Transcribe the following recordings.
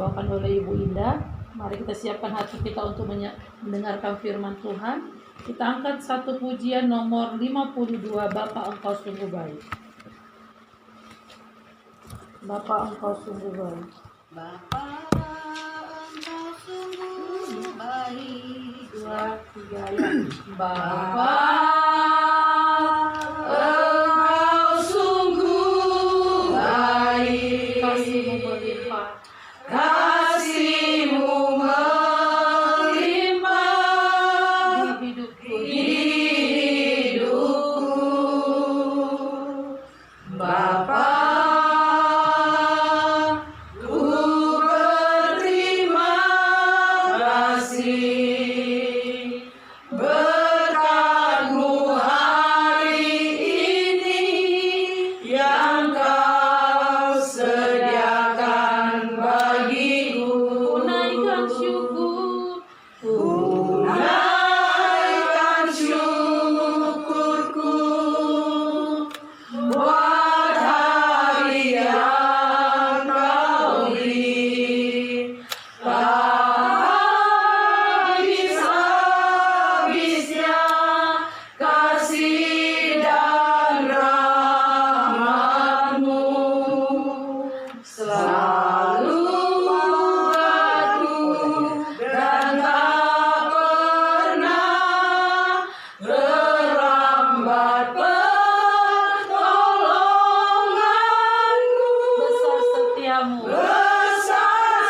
dibawakan oleh Ibu Indah. Mari kita siapkan hati kita untuk mendengarkan firman Tuhan. Kita angkat satu pujian nomor 52, Bapa Engkau sungguh baik. Bapa Engkau sungguh baik. Bapa Engkau sungguh baik. 2, 3 ya. Bapa Engkau sungguh baik. Kasih-Mu berlimpah. Kasih-Mu melimpah Di hidupku. di hidupku. Bapa, ku berterima kasih berkat-Mu hari ini yang Kau sediakan bagiku. Naikkan syukur. Naikkan syukurku buat hari yang Kau beri. Tak habis-habisnya kasih dan rahmat-Mu selalu baru dan tak pernah terlambat pertolongan-Mu. Besar setiamu Besar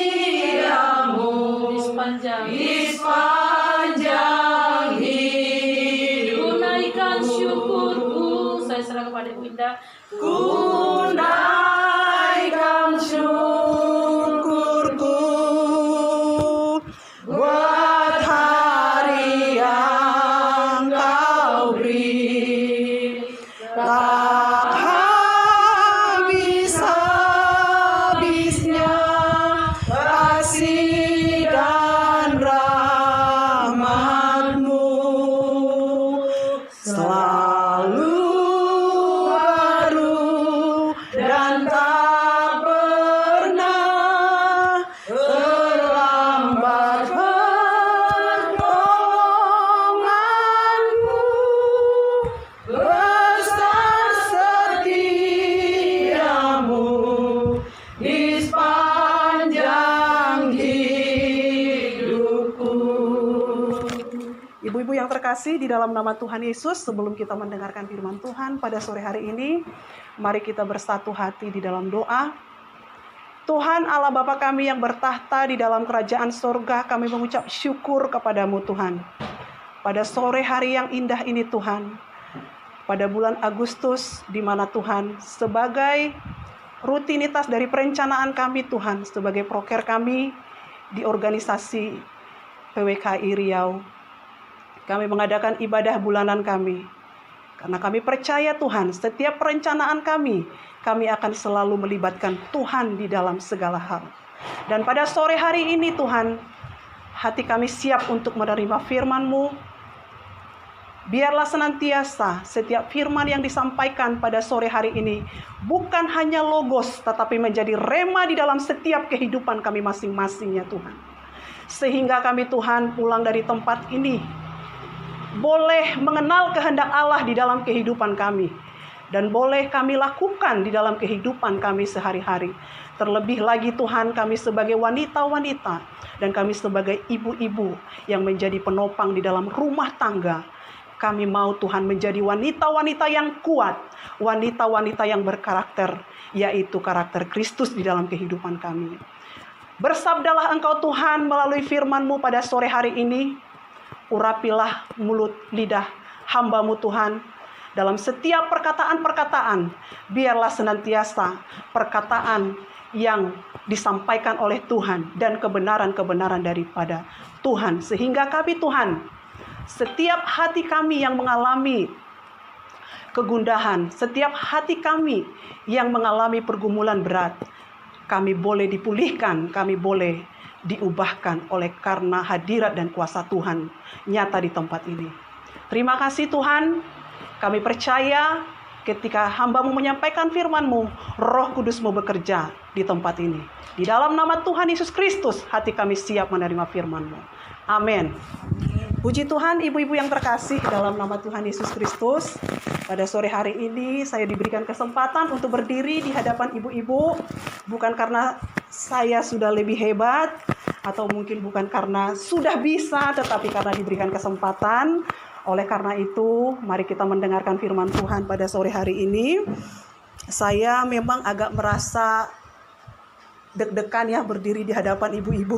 setiamu di sepanjang. sepanjang hidupku. Ku naikkan syukurku. Saya serahkan kepada Ibu Indah. Ku naikkan syukurku buat hari yang Kau beri. Tak habis-habisnya kasih dan rahmat-Mu selalu baru dan tak pernah terlambat pertolongan-Mu. Besar setiamu di sepanjang hidupku. Ibu-ibu yang terkasih di dalam nama Tuhan Yesus, sebelum kita mendengarkan firman Tuhan pada sore hari ini, mari kita bersatu hati di dalam doa. Tuhan Allah Bapa kami yang bertahta di dalam kerajaan surga, kami mengucap syukur kepadamu Tuhan. Pada sore hari yang indah ini Tuhan, pada bulan Agustus di mana Tuhan sebagai rutinitas dari perencanaan kami Tuhan, sebagai proker kami di organisasi PWKI Riau, kami mengadakan ibadah bulanan kami. Karena kami percaya Tuhan, setiap perencanaan kami akan selalu melibatkan Tuhan di dalam segala hal. Dan pada sore hari ini Tuhan, hati kami siap untuk menerima firman-Mu. Biarlah senantiasa setiap firman yang disampaikan pada sore hari ini bukan hanya logos, tetapi menjadi rema di dalam setiap kehidupan kami masing-masing ya Tuhan. Sehingga kami Tuhan pulang dari tempat ini boleh mengenal kehendak Allah di dalam kehidupan kami. Dan boleh kami lakukan di dalam kehidupan kami sehari-hari. Terlebih lagi Tuhan, kami sebagai wanita-wanita dan kami sebagai ibu-ibu yang menjadi penopang di dalam rumah tangga. Kami mau Tuhan menjadi wanita-wanita yang kuat, wanita-wanita yang berkarakter, yaitu karakter Kristus di dalam kehidupan kami. Bersabdalah Engkau Tuhan melalui firman-Mu pada sore hari ini. Urapilah mulut lidah hamba-Mu Tuhan. Dalam setiap perkataan-perkataan, biarlah senantiasa perkataan yang disampaikan oleh Tuhan dan kebenaran-kebenaran daripada Tuhan. Sehingga kami Tuhan, setiap hati kami yang mengalami kegundahan, setiap hati kami yang mengalami pergumulan berat, kami boleh dipulihkan, kami boleh diubahkan oleh karena hadirat dan kuasa Tuhan nyata di tempat ini. Terima kasih Tuhan, kami percaya ketika hamba-Mu menyampaikan firman-Mu, Roh Kudus-Mu bekerja di tempat ini. Di dalam nama Tuhan Yesus Kristus, hati kami siap menerima firman-Mu. Amin. Puji Tuhan, ibu-ibu yang terkasih dalam nama Tuhan Yesus Kristus. Pada sore hari ini saya diberikan kesempatan untuk berdiri di hadapan ibu-ibu. Bukan karena saya sudah lebih hebat, atau mungkin bukan karena sudah bisa, tetapi karena diberikan kesempatan. Oleh karena itu, mari kita mendengarkan firman Tuhan pada sore hari ini. Saya memang agak merasa deg-degan ya berdiri di hadapan ibu-ibu.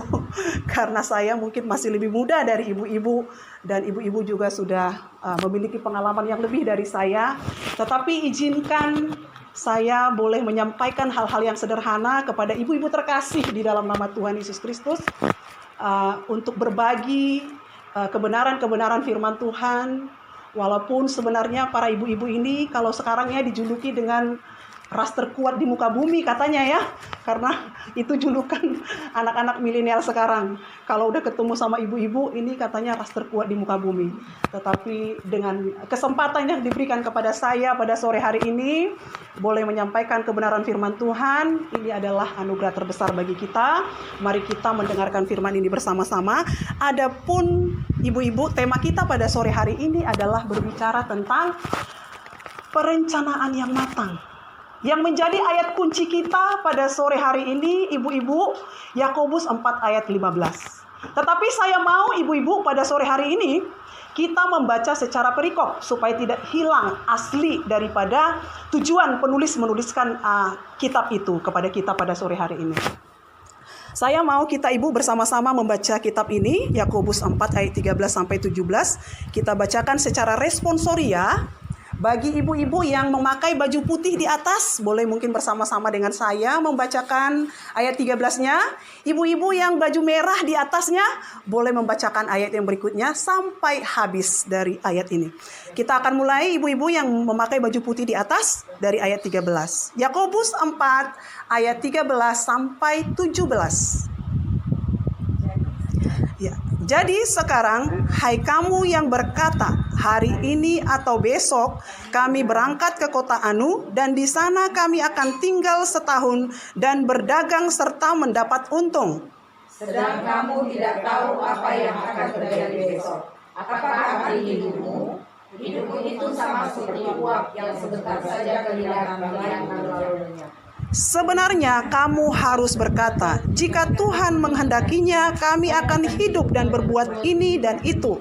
Karena saya mungkin masih lebih muda dari ibu-ibu. Dan ibu-ibu juga sudah memiliki pengalaman yang lebih dari saya. Tetapi izinkan saya boleh menyampaikan hal-hal yang sederhana kepada ibu-ibu terkasih di dalam nama Tuhan Yesus Kristus. Untuk berbagi kebenaran-kebenaran firman Tuhan. Walaupun sebenarnya para ibu-ibu ini kalau sekarang ya dijuluki dengan ras terkuat di muka bumi katanya ya. Karena itu julukan anak-anak milenial sekarang. Kalau udah ketemu sama ibu-ibu ini katanya ras terkuat di muka bumi. Tetapi dengan kesempatan yang diberikan kepada saya pada sore hari ini, boleh menyampaikan kebenaran firman Tuhan. Ini adalah anugerah terbesar bagi kita. Mari kita mendengarkan firman ini bersama-sama. Adapun ibu-ibu, tema kita pada sore hari ini adalah berbicara tentang perencanaan yang matang. Yang menjadi ayat kunci kita pada sore hari ini, ibu-ibu, Yakobus 4 ayat 15. Tetapi saya mau ibu-ibu pada sore hari ini, kita membaca secara perikop, supaya tidak hilang asli daripada tujuan penulis menuliskan kitab itu kepada kita pada sore hari ini. Saya mau kita ibu bersama-sama membaca kitab ini, Yakobus 4 ayat 13-17. Kita bacakan secara responsoria. Bagi ibu-ibu yang memakai baju putih di atas, boleh mungkin bersama-sama dengan saya membacakan ayat 13-nya. Ibu-ibu yang baju merah di atasnya, boleh membacakan ayat yang berikutnya sampai habis dari ayat ini. Kita akan mulai ibu-ibu yang memakai baju putih di atas dari ayat 13. Yakobus 4 ayat 13 sampai 17. Ya. Jadi sekarang, hai kamu yang berkata, hari ini atau besok kami berangkat ke kota Anu, dan di sana kami akan tinggal setahun dan berdagang serta mendapat untung. Sedang kamu tidak tahu apa yang akan terjadi besok. Apakah arti hidupmu? Hidupmu itu sama seperti uap yang sebentar saja kehilangan bagian berlalunya. Sebenarnya kamu harus berkata, jika Tuhan menghendakinya, kami akan hidup dan berbuat ini dan itu.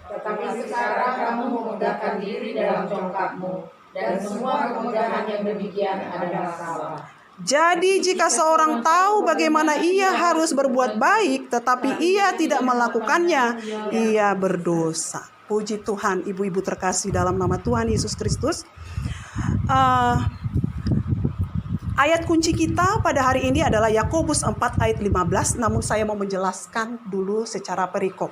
Tetapi sekarang kamu memudahkan diri dalam congkakmu, dan semua kemudahan yang demikian adalah salah. Jadi jika seorang tahu bagaimana ia harus berbuat baik, tetapi ia tidak melakukannya, ia berdosa. Puji Tuhan, ibu-ibu terkasih dalam nama Tuhan Yesus Kristus. Ayat kunci kita pada hari ini adalah Yakobus 4 ayat 15, namun saya mau menjelaskan dulu secara perikop.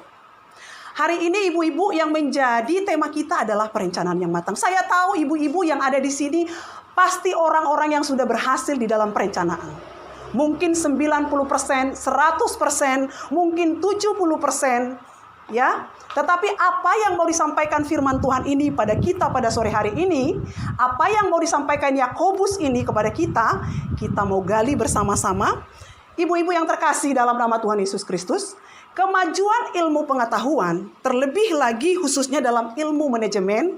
Hari ini ibu-ibu yang menjadi tema kita adalah perencanaan yang matang. Saya tahu ibu-ibu yang ada di sini pasti orang-orang yang sudah berhasil di dalam perencanaan. Mungkin 90%, 100%, mungkin 70%, ya. Tetapi apa yang mau disampaikan firman Tuhan ini pada kita pada sore hari ini, apa yang mau disampaikan Yakobus ini kepada kita, kita mau gali bersama-sama. Ibu-ibu yang terkasih dalam nama Tuhan Yesus Kristus, kemajuan ilmu pengetahuan, terlebih lagi khususnya dalam ilmu manajemen,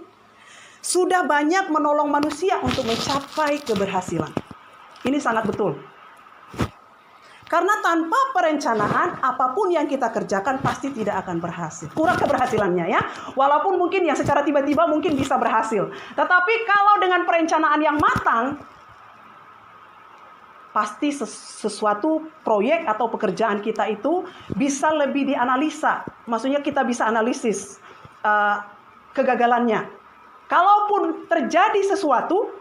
sudah banyak menolong manusia untuk mencapai keberhasilan. Ini sangat betul. Karena tanpa perencanaan, apapun yang kita kerjakan pasti tidak akan berhasil. Kurang keberhasilannya ya. Walaupun mungkin yang secara tiba-tiba mungkin bisa berhasil. Tetapi kalau dengan perencanaan yang matang, pasti sesuatu proyek atau pekerjaan kita itu bisa lebih dianalisa. Maksudnya kita bisa analisis kegagalannya. Kalaupun terjadi sesuatu,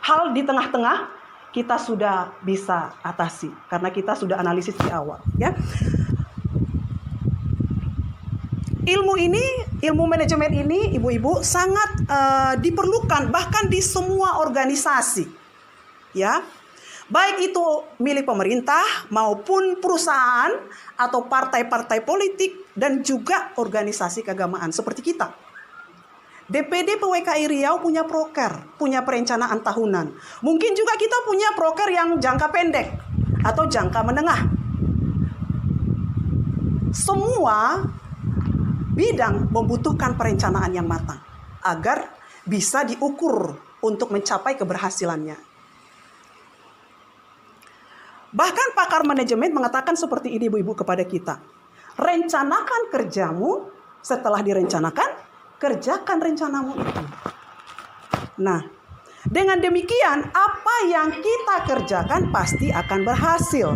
hal di tengah-tengah, kita sudah bisa atasi karena kita sudah analisis di awal, ya. Ilmu manajemen ini, ibu-ibu, sangat diperlukan bahkan di semua organisasi, ya. Baik itu milik pemerintah maupun perusahaan atau partai-partai politik dan juga organisasi keagamaan seperti kita. DPD PWKI Riau punya proker, punya perencanaan tahunan. Mungkin juga kita punya proker yang jangka pendek atau jangka menengah. Semua bidang membutuhkan perencanaan yang matang agar bisa diukur untuk mencapai keberhasilannya. Bahkan pakar manajemen mengatakan seperti ini ibu-ibu kepada kita. Rencanakan kerjamu, setelah direncanakan, kerjakan rencanamu itu. Nah, dengan demikian apa yang kita kerjakan pasti akan berhasil.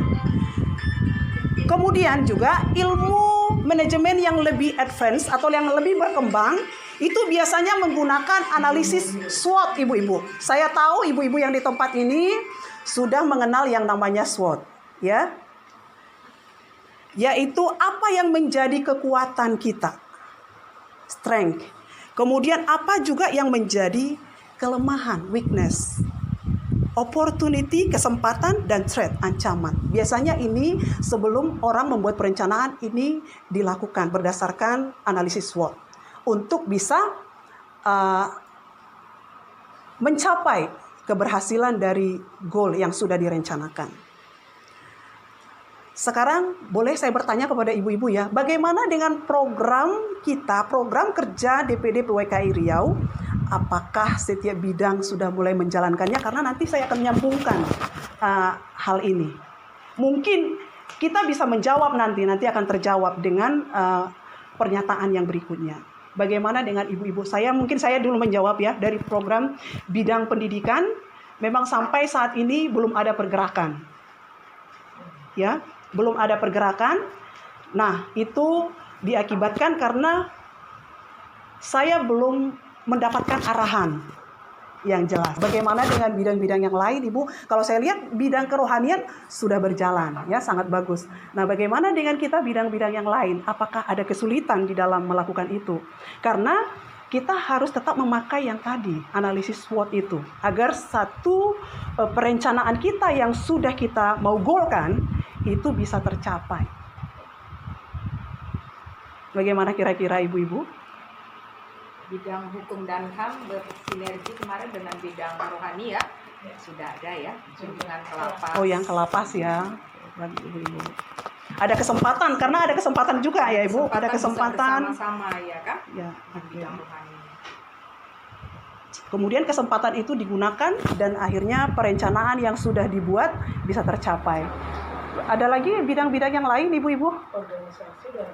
Kemudian juga ilmu manajemen yang lebih advance atau yang lebih berkembang itu biasanya menggunakan analisis SWOT ibu-ibu. Saya tahu ibu-ibu yang di tempat ini sudah mengenal yang namanya SWOT, ya. Yaitu apa yang menjadi kekuatan kita. Strength. Kemudian apa juga yang menjadi kelemahan, weakness. Opportunity, kesempatan, dan threat, ancaman. Biasanya ini sebelum orang membuat perencanaan ini dilakukan berdasarkan analisis SWOT. Untuk bisa mencapai keberhasilan dari goal yang sudah direncanakan. Sekarang boleh saya bertanya kepada ibu-ibu ya, bagaimana dengan program kita, program kerja DPD PWKI Riau? Apakah setiap bidang sudah mulai menjalankannya? Karena nanti saya akan menyambungkan hal ini. Mungkin kita bisa menjawab nanti akan terjawab dengan pernyataan yang berikutnya. Bagaimana dengan ibu-ibu? Mungkin saya dulu menjawab ya, dari program bidang pendidikan, memang sampai saat ini belum ada pergerakan. Ya, belum ada pergerakan. Nah, itu diakibatkan karena saya belum mendapatkan arahan yang jelas. Bagaimana dengan bidang-bidang yang lain, Ibu? Kalau saya lihat bidang kerohanian sudah berjalan, ya, sangat bagus. Nah, bagaimana dengan kita bidang-bidang yang lain? Apakah ada kesulitan di dalam melakukan itu? Karena kita harus tetap memakai yang tadi, analisis SWOT itu, agar satu perencanaan kita yang sudah kita mau goalkan itu bisa tercapai. Bagaimana kira-kira ibu-ibu? Bidang hukum dan HAM bersinergi kemarin dengan bidang rohani ya, sudah ada ya, dengan Kelapas. Oh, yang Kelapas ya, bagi ibu-ibu. Ada kesempatan, karena ada kesempatan juga ya Ibu, ada kesempatan bersama-sama ya kan? Ya, bidang rohani. Kemudian kesempatan itu digunakan dan akhirnya perencanaan yang sudah dibuat bisa tercapai. Ada lagi bidang-bidang yang lain ibu-ibu? Organisasi dan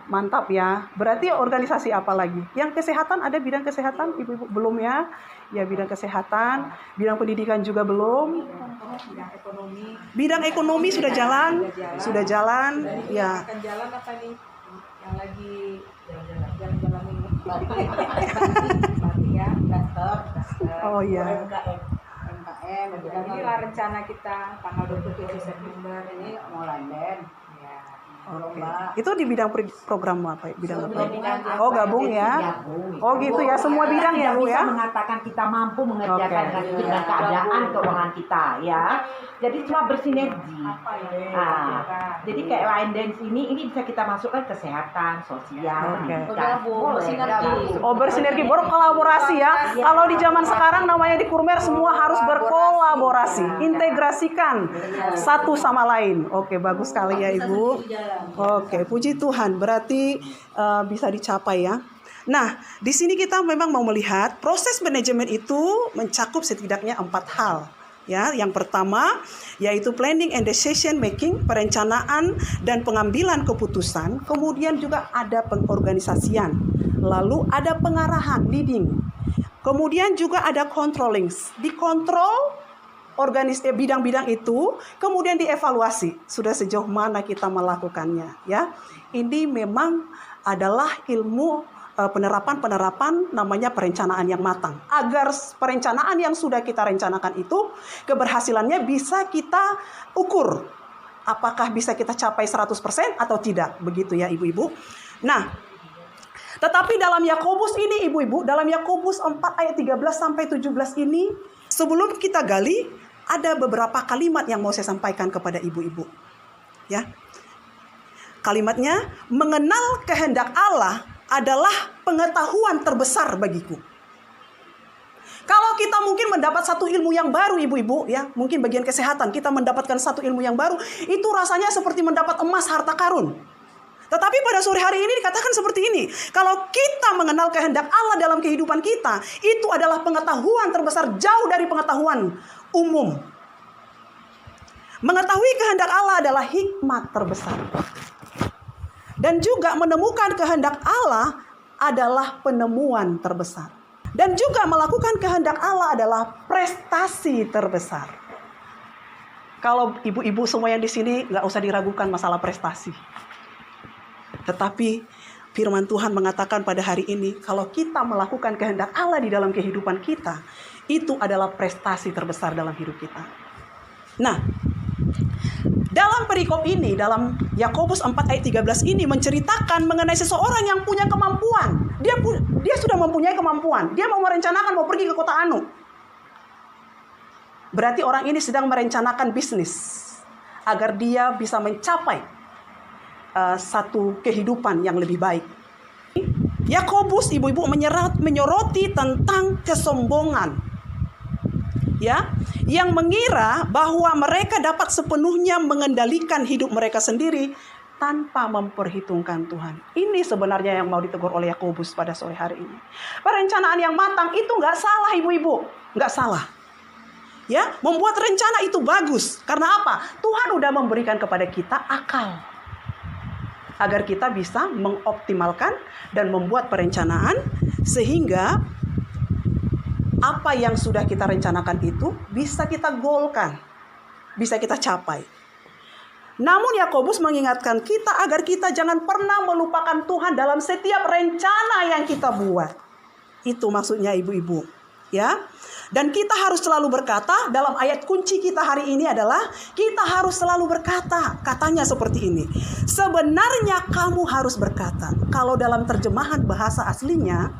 Mantap ya. Berarti organisasi apa lagi? Yang kesehatan, ada bidang kesehatan ibu-ibu? Belum ya? Ya, bidang kesehatan, bidang pendidikan juga belum. Bidang ekonomi. Bidang ekonomi sudah jalan. Sudah jalan. Ya. Akan jalan apa nih? Yang lagi jalan-jalan ini. Berarti ya, daster. Oh iya. MKM. Inilah rencana kita tanggal 27 September ini mau London. Ya. Oke. Itu di bidang program apa? Bidang apa? Oh, gabung ya. Oh, gitu ya. Semua bidang ya, Bu ya. Bisa mengatakan kita mampu mengerjakan dengan keadaan keuangan kita ya. Jadi cuma bersinergi. Nah, jadi kayak line dance ini bisa kita masukkan kesehatan, sosial, pendidikan. Oh, bersinergi, berkolaborasi ya. Kalau di zaman sekarang namanya di Kurmer semua harus berkolaborasi, integrasikan satu sama lain. Oke, bagus sekali ya Ibu. Oke, puji Tuhan. Berarti bisa dicapai ya. Nah, di sini kita memang mau melihat proses manajemen itu mencakup setidaknya 4 hal. Ya, yang pertama yaitu planning and decision making, perencanaan dan pengambilan keputusan. Kemudian juga ada pengorganisasian. Lalu ada pengarahan, leading. Kemudian juga ada controlling. Dikontrol bidang-bidang itu, kemudian dievaluasi sudah sejauh mana kita melakukannya. Ya, ini memang adalah ilmu penerapan namanya perencanaan yang matang. Agar perencanaan yang sudah kita rencanakan itu keberhasilannya bisa kita ukur. Apakah bisa kita capai 100% atau tidak. Begitu ya ibu-ibu. Nah, tetapi dalam Yakobus ini ibu-ibu, dalam Yakobus 4 ayat 13 sampai 17 ini, sebelum kita gali, ada beberapa kalimat yang mau saya sampaikan kepada ibu-ibu. Ya. Kalimatnya, mengenal kehendak Allah adalah pengetahuan terbesar bagiku. Kalau kita mungkin mendapat satu ilmu yang baru, ibu-ibu, ya, mungkin bagian kesehatan, kita mendapatkan satu ilmu yang baru, itu rasanya seperti mendapat emas harta karun. Tetapi pada sore hari ini dikatakan seperti ini, kalau kita mengenal kehendak Allah dalam kehidupan kita, itu adalah pengetahuan terbesar, jauh dari pengetahuan umum. Mengetahui kehendak Allah adalah hikmat terbesar. Dan juga menemukan kehendak Allah adalah penemuan terbesar. Dan juga melakukan kehendak Allah adalah prestasi terbesar. Kalau ibu-ibu semua yang di sini nggak usah diragukan masalah prestasi. Tetapi firman Tuhan mengatakan pada hari ini, kalau kita melakukan kehendak Allah di dalam kehidupan kita, itu adalah prestasi terbesar dalam hidup kita. Nah, dalam perikop ini, dalam Yakobus 4 ayat 13 ini menceritakan mengenai seseorang yang punya kemampuan. Dia sudah mempunyai kemampuan. Dia mau merencanakan mau pergi ke kota Anu. Berarti orang ini sedang merencanakan bisnis agar dia bisa mencapai satu kehidupan yang lebih baik. Yakobus, ibu-ibu, menyoroti tentang kesombongan. Ya, yang mengira bahwa mereka dapat sepenuhnya mengendalikan hidup mereka sendiri tanpa memperhitungkan Tuhan. Ini sebenarnya yang mau ditegur oleh Yakobus pada sore hari ini. Perencanaan yang matang itu nggak salah, ibu-ibu, nggak salah. Ya, membuat rencana itu bagus. Karena apa? Tuhan udah memberikan kepada kita akal agar kita bisa mengoptimalkan dan membuat perencanaan sehingga apa yang sudah kita rencanakan itu bisa kita goalkan, bisa kita capai. Namun Yakobus mengingatkan kita agar kita jangan pernah melupakan Tuhan dalam setiap rencana yang kita buat. Itu maksudnya ibu-ibu, ya. Dan kita harus selalu berkata, dalam ayat kunci kita hari ini adalah kita harus selalu berkata, katanya seperti ini. Sebenarnya kamu harus berkata. Kalau dalam terjemahan bahasa aslinya,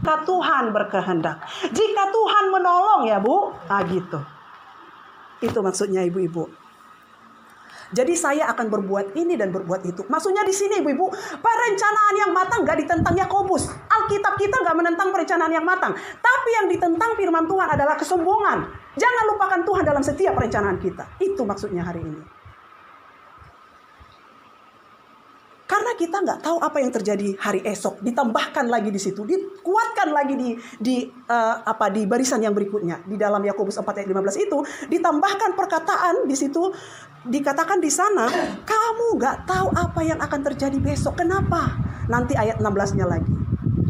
jika Tuhan berkehendak, jika Tuhan menolong, ya Bu, gitu. Itu maksudnya ibu-ibu. Jadi saya akan berbuat ini dan berbuat itu. Maksudnya di sini ibu-ibu, perencanaan yang matang gak ditentang Yakobus. Alkitab kita gak menentang perencanaan yang matang. Tapi yang ditentang firman Tuhan adalah kesombongan. Jangan lupakan Tuhan dalam setiap perencanaan kita. Itu maksudnya hari ini. Karena kita nggak tahu apa yang terjadi hari esok, ditambahkan lagi di situ, dikuatkan lagi di barisan yang berikutnya. Di dalam Yakobus 4 ayat 15 itu ditambahkan perkataan di situ, dikatakan di sana, kamu nggak tahu apa yang akan terjadi besok. Kenapa? Nanti ayat 16-nya lagi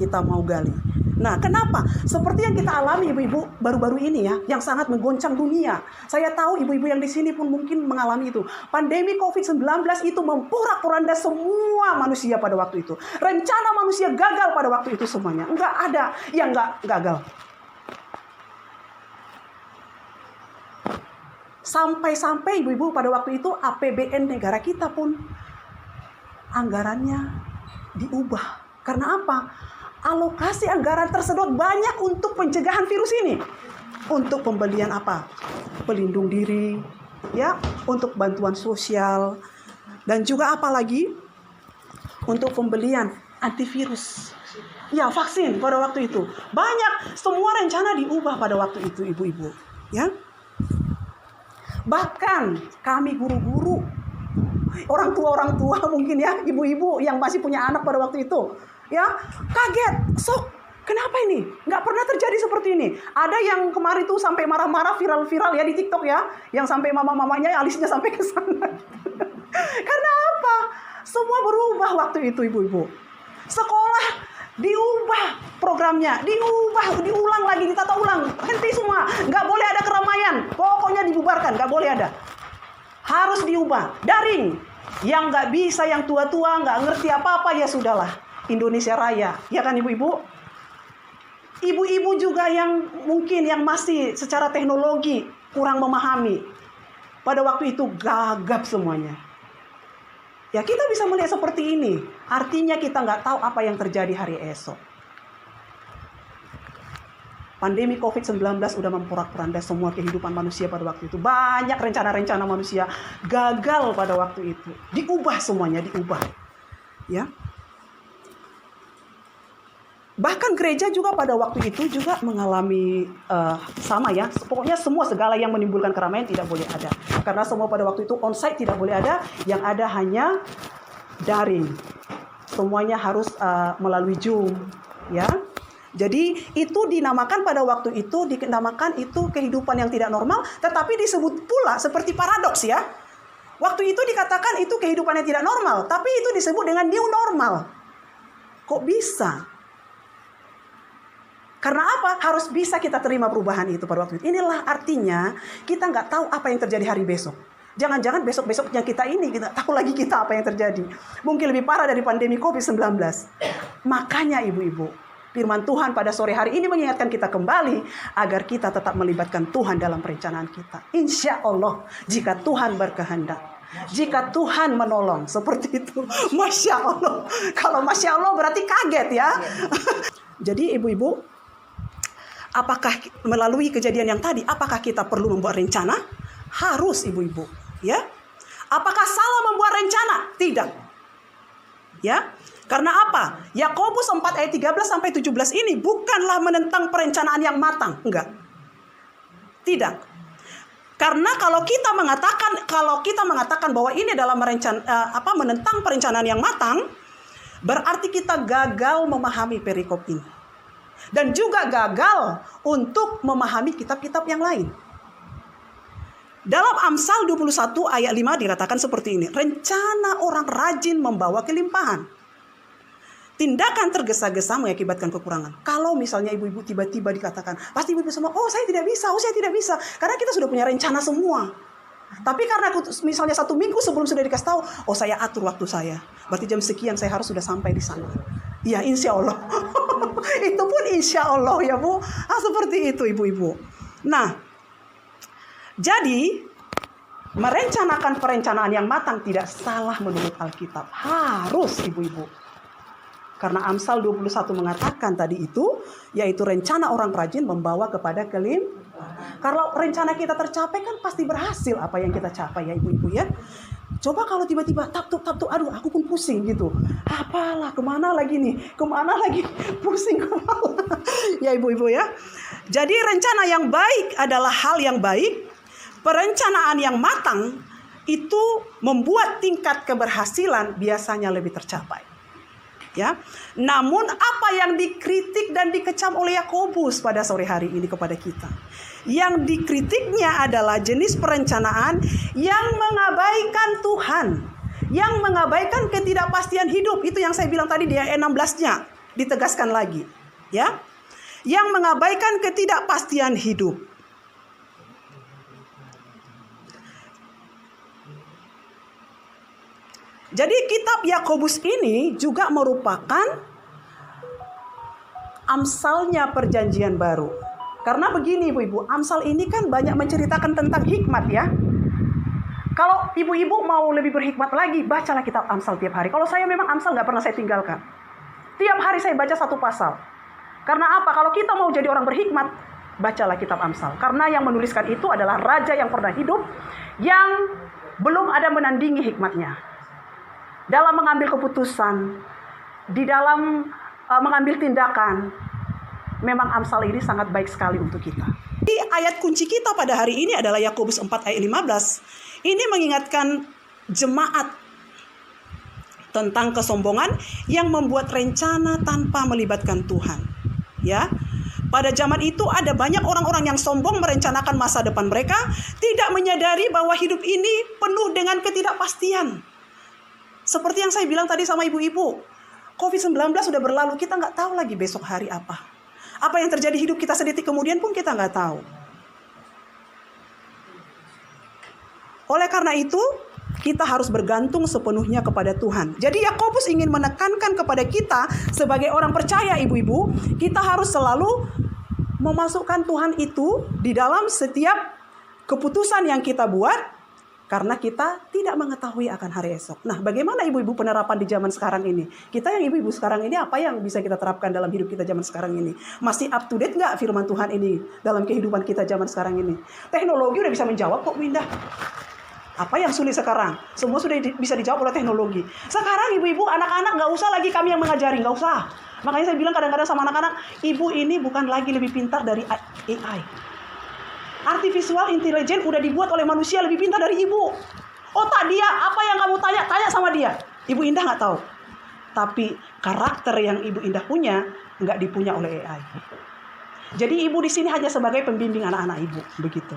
kita mau gali. Nah, kenapa? Seperti yang kita alami ibu-ibu baru-baru ini ya, yang sangat menggoncang dunia. Saya tahu ibu-ibu yang di sini pun mungkin mengalami itu. Pandemi COVID-19 itu memporak-poranda semua manusia pada waktu itu. Rencana manusia gagal pada waktu itu semuanya. Enggak ada yang enggak gagal. Sampai-sampai ibu-ibu pada waktu itu APBN negara kita pun anggarannya diubah. Karena apa? Alokasi anggaran tersedot banyak untuk pencegahan virus ini. Untuk pembelian apa? Pelindung diri, ya, untuk bantuan sosial, dan juga apa lagi? Untuk pembelian antivirus. Ya, vaksin pada waktu itu. Banyak, semua rencana diubah pada waktu itu, ibu-ibu, ya. Bahkan kami guru-guru, orang tua mungkin ya, ibu-ibu yang masih punya anak pada waktu itu, ya, kaget, sok, kenapa ini? Nggak pernah terjadi seperti ini. Ada yang kemarin tuh sampai marah-marah, viral-viral ya di TikTok ya, yang sampai mama-mamanya alisnya sampai ke sana. Karena apa? Semua berubah waktu itu, ibu-ibu. Sekolah diubah programnya, diulang lagi, ditata ulang, henti semua, nggak boleh ada keramaian, pokoknya dibubarkan, nggak boleh ada. Harus diubah, daring. Yang nggak bisa, yang tua-tua nggak ngerti apa-apa, ya sudahlah. Indonesia Raya, ya kan ibu-ibu? Ibu-ibu juga yang mungkin yang masih secara teknologi kurang memahami. Pada waktu itu gagap semuanya. Ya, kita bisa melihat seperti ini. Artinya kita nggak tahu apa yang terjadi hari esok. Pandemi COVID-19 sudah memporak-poranda semua kehidupan manusia pada waktu itu. Banyak rencana-rencana manusia gagal pada waktu itu. Diubah semuanya, diubah. Ya. Bahkan gereja juga pada waktu itu juga mengalami sama ya. Pokoknya semua segala yang menimbulkan keramaian tidak boleh ada. Karena semua pada waktu itu onsite tidak boleh ada. Yang ada hanya daring. Semuanya harus melalui Zoom. Ya. Jadi itu dinamakan pada waktu itu, dinamakan itu kehidupan yang tidak normal. Tetapi disebut pula seperti paradoks ya. Waktu itu dikatakan itu kehidupan yang tidak normal. Tapi itu disebut dengan new normal. Kok bisa? Karena apa? Harus bisa kita terima perubahan itu pada waktu itu. Inilah artinya kita nggak tahu apa yang terjadi hari besok. Jangan-jangan besok-besoknya kita ini, kita tahu lagi kita apa yang terjadi. Mungkin lebih parah dari pandemi COVID-19. Makanya ibu-ibu, firman Tuhan pada sore hari ini mengingatkan kita kembali agar kita tetap melibatkan Tuhan dalam perencanaan kita. Insya Allah, jika Tuhan berkehendak. Jika Tuhan menolong, seperti itu. Masya Allah. Kalau Masya Allah berarti kaget ya. Jadi ibu-ibu, apakah melalui kejadian yang tadi, apakah kita perlu membuat rencana? Harus ibu-ibu, ya. Apakah salah membuat rencana? Tidak. Ya. Karena apa? Yakobus 4 ayat 13 sampai 17 ini bukanlah menentang perencanaan yang matang, enggak. Tidak. Karena kalau kita mengatakan bahwa ini adalah menentang perencanaan yang matang, berarti kita gagal memahami perikop ini. Dan juga gagal untuk memahami kitab-kitab yang lain. Dalam Amsal 21 ayat 5 dikatakan seperti ini. Rencana orang rajin membawa kelimpahan. Tindakan tergesa-gesa mengakibatkan kekurangan. Kalau misalnya ibu-ibu tiba-tiba dikatakan, pasti ibu-ibu semua, oh saya tidak bisa. Karena kita sudah punya rencana semua. Tapi karena misalnya 1 minggu sebelum sudah dikasih tahu, oh saya atur waktu saya. Berarti jam sekian saya harus sudah sampai di sana. Ya insya Allah. Itu pun insya Allah ya Bu. Seperti itu ibu-ibu. Nah, jadi merencanakan perencanaan yang matang tidak salah menurut Alkitab. Harus ibu-ibu. Karena Amsal 21 mengatakan tadi itu, yaitu rencana orang rajin membawa kepada kelimpahan. Kalau rencana kita tercapai kan pasti berhasil apa yang kita capai ya ibu-ibu ya. Coba kalau tiba-tiba tap-tup, aduh aku pun pusing gitu. Apalah, kemana lagi pusing kepala. Ya ibu-ibu ya. Jadi rencana yang baik adalah hal yang baik. Perencanaan yang matang itu membuat tingkat keberhasilan biasanya lebih tercapai. Ya. Namun apa yang dikritik dan dikecam oleh Yakobus pada sore hari ini kepada kita? Yang dikritiknya adalah jenis perencanaan yang mengabaikan Tuhan, yang mengabaikan ketidakpastian hidup. Itu yang saya bilang tadi di ayat 16-nya, ditegaskan lagi, ya. Yang mengabaikan ketidakpastian hidup. Jadi kitab Yakobus ini juga merupakan Amsalnya perjanjian baru. Karena begini ibu-ibu, Amsal ini kan banyak menceritakan tentang hikmat ya. Kalau ibu-ibu mau lebih berhikmat lagi, bacalah kitab Amsal tiap hari. Kalau saya memang Amsal nggak pernah saya tinggalkan. Tiap hari saya baca 1 pasal. Karena apa? Kalau kita mau jadi orang berhikmat, bacalah kitab Amsal. Karena yang menuliskan itu adalah raja yang pernah hidup, yang belum ada menandingi hikmatnya. Dalam mengambil keputusan, di dalam mengambil tindakan, memang Amsal ini sangat baik sekali untuk kita. Di ayat kunci kita pada hari ini adalah Yakobus 4 ayat 15. Ini mengingatkan jemaat tentang kesombongan yang membuat rencana tanpa melibatkan Tuhan. Ya. Pada zaman itu ada banyak orang-orang yang sombong merencanakan masa depan mereka, tidak menyadari bahwa hidup ini penuh dengan ketidakpastian. Seperti yang saya bilang tadi sama ibu-ibu, COVID-19 sudah berlalu, kita nggak tahu lagi besok hari apa. Apa yang terjadi hidup kita sedetik kemudian pun kita nggak tahu. Oleh karena itu, kita harus bergantung sepenuhnya kepada Tuhan. Jadi Yakobus ingin menekankan kepada kita sebagai orang percaya ibu-ibu, kita harus selalu memasukkan Tuhan itu di dalam setiap keputusan yang kita buat. Karena kita tidak mengetahui akan hari esok. Nah, bagaimana ibu-ibu penerapan di zaman sekarang ini? Kita yang ibu-ibu sekarang ini, apa yang bisa kita terapkan dalam hidup kita zaman sekarang ini? Masih up to date nggak firman Tuhan ini dalam kehidupan kita zaman sekarang ini? Teknologi udah bisa menjawab kok, Winda. Apa yang sulit sekarang? Semua sudah bisa dijawab oleh teknologi. Sekarang ibu-ibu, anak-anak nggak usah lagi kami yang mengajari, nggak usah. Makanya saya bilang kadang-kadang sama anak-anak, ibu ini bukan lagi lebih pintar dari AI. Artificial intelligence udah dibuat oleh manusia lebih pintar dari ibu. Otak dia, apa yang kamu tanya sama dia. Ibu Indah nggak tahu. Tapi karakter yang Ibu Indah punya nggak dipunya oleh AI. Jadi ibu di sini hanya sebagai pembimbing anak-anak ibu, begitu.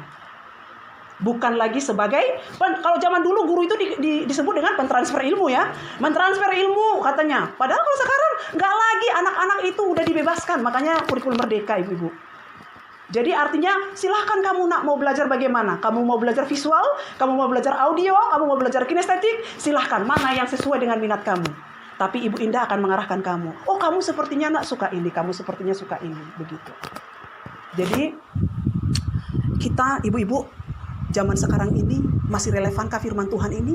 Bukan lagi sebagai, kalau zaman dulu guru itu disebut dengan pentransfer ilmu ya. Mentransfer ilmu katanya. Padahal kalau sekarang nggak lagi, anak-anak itu udah dibebaskan. Makanya kurikulum merdeka ibu-ibu. Jadi artinya silahkan kamu nak mau belajar bagaimana. Kamu mau belajar visual, kamu mau belajar audio, kamu mau belajar kinestetik. Silahkan, mana yang sesuai dengan minat kamu. Tapi Ibu Indah akan mengarahkan kamu. Oh, kamu sepertinya nak suka ini, kamu sepertinya suka ini. Begitu. Jadi kita ibu-ibu zaman sekarang ini masih relevankah firman Tuhan ini?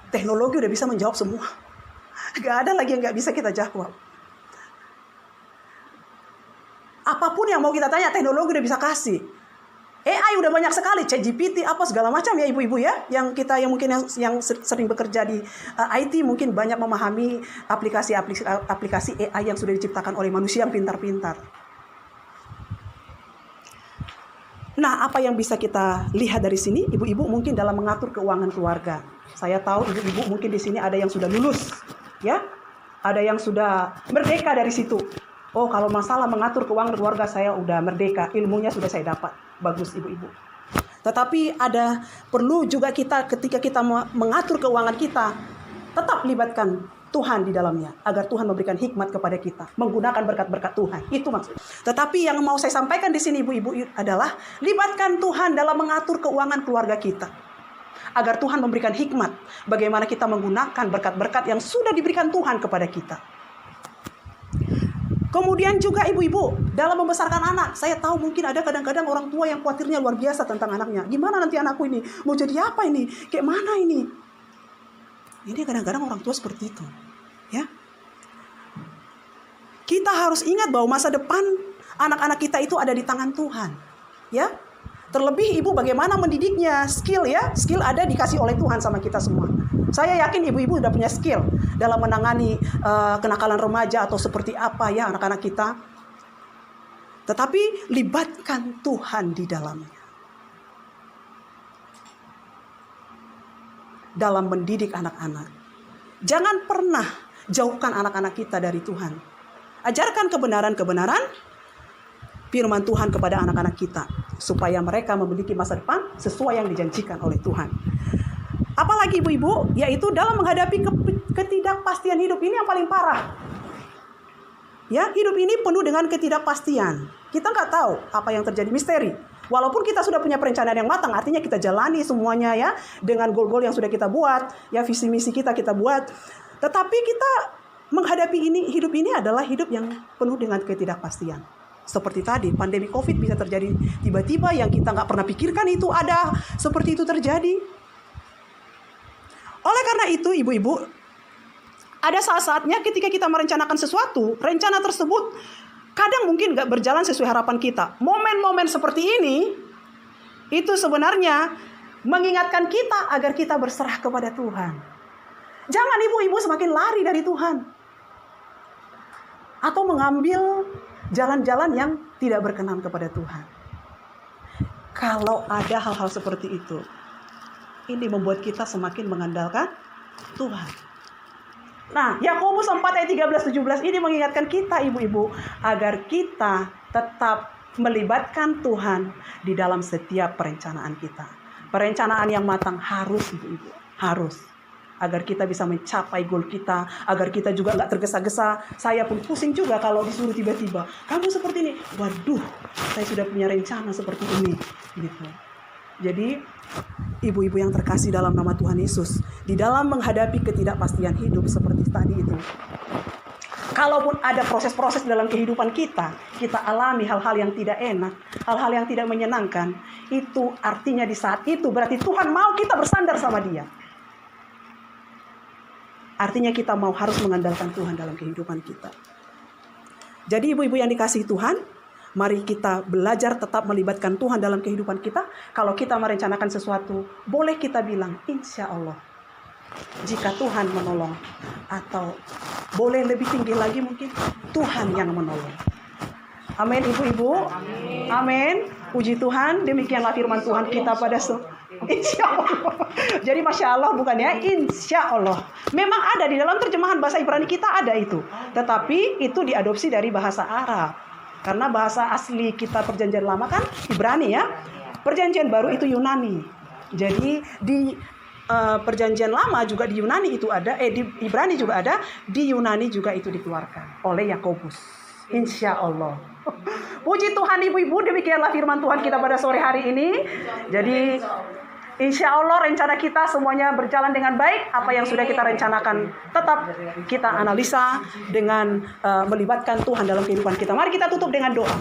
Teknologi udah bisa menjawab semua. Gak ada lagi yang gak bisa kita jawab. Apapun yang mau kita tanya, teknologi udah bisa kasih. AI udah banyak sekali, ChatGPT apa segala macam ya ibu-ibu ya. Yang mungkin yang sering bekerja di IT mungkin banyak memahami aplikasi AI yang sudah diciptakan oleh manusia yang pintar-pintar. Nah, apa yang bisa kita lihat dari sini, ibu-ibu mungkin dalam mengatur keuangan keluarga. Saya tahu ibu-ibu mungkin di sini ada yang sudah lulus, ya, ada yang sudah merdeka dari situ. Oh, kalau masalah mengatur keuangan keluarga saya udah merdeka, ilmunya sudah saya dapat. Bagus ibu-ibu. Tetapi perlu juga kita ketika kita mengatur keuangan kita, tetap libatkan Tuhan di dalamnya. Agar Tuhan memberikan hikmat kepada kita. Menggunakan berkat-berkat Tuhan. Itu maksudnya. Tetapi yang mau saya sampaikan di sini ibu-ibu adalah, libatkan Tuhan dalam mengatur keuangan keluarga kita. Agar Tuhan memberikan hikmat. Bagaimana kita menggunakan berkat-berkat yang sudah diberikan Tuhan kepada kita. Kemudian juga ibu-ibu dalam membesarkan anak. Saya tahu mungkin ada kadang-kadang orang tua yang khawatirnya luar biasa tentang anaknya. Gimana nanti anakku ini? Mau jadi apa ini? Kayak mana ini? Ini kadang-kadang orang tua seperti itu. Ya. Kita harus ingat bahwa masa depan anak-anak kita itu ada di tangan Tuhan. Ya. Terlebih ibu bagaimana mendidiknya, skill ya. Skill ada dikasih oleh Tuhan sama kita semua. Saya yakin ibu-ibu sudah punya skill dalam menangani kenakalan remaja atau seperti apa ya anak-anak kita. Tetapi libatkan Tuhan di dalamnya. Dalam mendidik anak-anak. Jangan pernah jauhkan anak-anak kita dari Tuhan. Ajarkan kebenaran-kebenaran firman Tuhan kepada anak-anak kita. Supaya mereka memiliki masa depan sesuai yang dijanjikan oleh Tuhan. Apalagi ibu-ibu, yaitu dalam menghadapi ketidakpastian hidup ini yang paling parah. Ya, hidup ini penuh dengan ketidakpastian. Kita nggak tahu apa yang terjadi, misteri. Walaupun kita sudah punya perencanaan yang matang, artinya kita jalani semuanya ya dengan goal-goal yang sudah kita buat, ya visi misi kita buat. Tetapi kita menghadapi hidup ini adalah hidup yang penuh dengan ketidakpastian. Seperti tadi, pandemi COVID bisa terjadi tiba-tiba yang kita nggak pernah pikirkan itu ada, seperti itu terjadi. Oleh karena itu, ibu-ibu, ada saat-saatnya ketika kita merencanakan sesuatu, rencana tersebut kadang mungkin gak berjalan sesuai harapan kita. Momen-momen seperti ini, itu sebenarnya mengingatkan kita agar kita berserah kepada Tuhan. Jangan ibu-ibu semakin lari dari Tuhan. Atau mengambil jalan-jalan yang tidak berkenan kepada Tuhan. Kalau ada hal-hal seperti itu, ini membuat kita semakin mengandalkan Tuhan. Nah, Yakobus 4 ayat 13-17 ini mengingatkan kita ibu-ibu agar kita tetap melibatkan Tuhan di dalam setiap perencanaan kita. Perencanaan yang matang harus ibu-ibu, harus. Agar kita bisa mencapai goal kita, agar kita juga nggak tergesa-gesa. Saya pun pusing juga kalau disuruh tiba-tiba, kamu seperti ini. Waduh, saya sudah punya rencana seperti ini. Gitu. Jadi, ibu-ibu yang terkasih dalam nama Tuhan Yesus, di dalam menghadapi ketidakpastian hidup seperti tadi itu, kalaupun ada proses-proses dalam kehidupan kita alami hal-hal yang tidak enak, hal-hal yang tidak menyenangkan, itu artinya di saat itu berarti Tuhan mau kita bersandar sama Dia. Artinya kita harus mengandalkan Tuhan dalam kehidupan kita. Jadi ibu-ibu yang dikasihi Tuhan, mari kita belajar tetap melibatkan Tuhan dalam kehidupan kita. Kalau kita merencanakan sesuatu, boleh kita bilang, insya Allah. jika Tuhan menolong. Atau boleh lebih tinggi lagi mungkin, Tuhan yang menolong. Amin ibu-ibu. Amin. Puji Tuhan, demikianlah firman Tuhan kita pada Insya Allah. Jadi Masya Allah bukan ya, Insya Allah. Memang ada di dalam terjemahan bahasa Ibrani kita ada itu. Tetapi itu diadopsi dari bahasa Arab. Karena bahasa asli kita perjanjian lama kan Ibrani ya. Perjanjian baru itu Yunani. Jadi di perjanjian lama juga di Yunani itu ada, di Ibrani juga ada, di Yunani juga itu dikeluarkan oleh Yakobus. Insya Allah. Puji Tuhan ibu-ibu, demikianlah firman Tuhan kita pada sore hari ini. Jadi insya Allah rencana kita semuanya berjalan dengan baik. Apa yang sudah kita rencanakan tetap kita analisa dengan melibatkan Tuhan dalam kehidupan kita. Mari kita tutup dengan doa.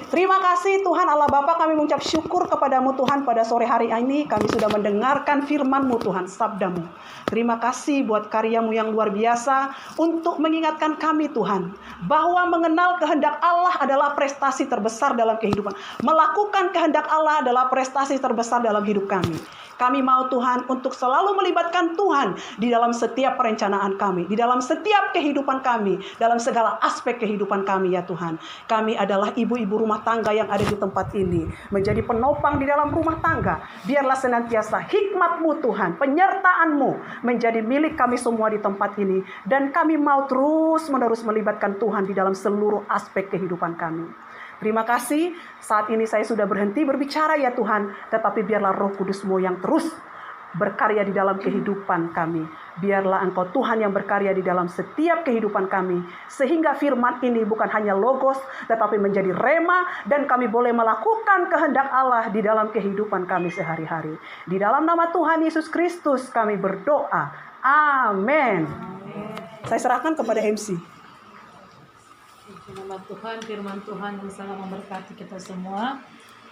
Terima kasih Tuhan Allah Bapa, kami mengucap syukur kepadamu Tuhan pada sore hari ini. Kami sudah mendengarkan firman-Mu Tuhan, sabda-Mu. Terima kasih buat karya-Mu yang luar biasa untuk mengingatkan kami Tuhan, bahwa mengenal kehendak Allah adalah prestasi terbesar dalam kehidupan. Melakukan kehendak Allah adalah prestasi terbesar dalam hidup kami. Kami mau Tuhan untuk selalu melibatkan Tuhan di dalam setiap perencanaan kami, di dalam setiap kehidupan kami, dalam segala aspek kehidupan kami ya Tuhan. Kami adalah ibu-ibu rumah tangga yang ada di tempat ini, menjadi penopang di dalam rumah tangga. Biarlah senantiasa hikmat-Mu Tuhan, penyertaan-Mu menjadi milik kami semua di tempat ini. Dan kami mau terus-menerus melibatkan Tuhan di dalam seluruh aspek kehidupan kami. Terima kasih, saat ini saya sudah berhenti berbicara ya Tuhan, tetapi biarlah Roh Kudus-Mu yang terus berkarya di dalam kehidupan kami. Biarlah Engkau Tuhan yang berkarya di dalam setiap kehidupan kami, sehingga firman ini bukan hanya logos, tetapi menjadi rema, dan kami boleh melakukan kehendak Allah di dalam kehidupan kami sehari-hari. Di dalam nama Tuhan Yesus Kristus kami berdoa. Amin. Saya serahkan kepada MC. Nama Tuhan, firman Tuhan yang sangat memberkati kita semua.